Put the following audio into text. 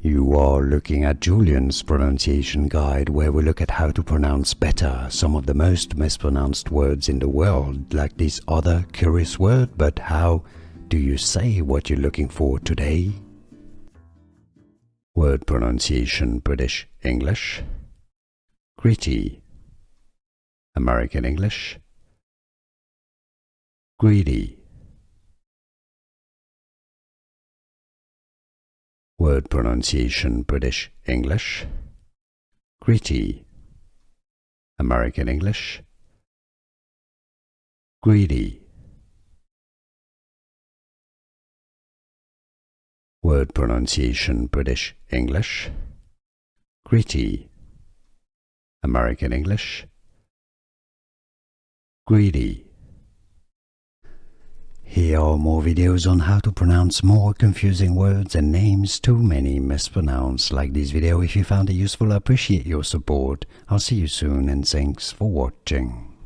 You are looking at Julian's pronunciation guide, where we look at how to pronounce better some of the most mispronounced words in the world, like this other curious word. But how do you say what you're looking for today? Word pronunciation: British English, gritty, American English, greedy. Word pronunciation: British English, gritty, American English, greedy. Word pronunciation: British English, gritty, American English, greedy. Here are more videos on how to pronounce more confusing words and names too many mispronounced. Like this video if you found it useful. I appreciate your support. I'll see you soon and thanks for watching.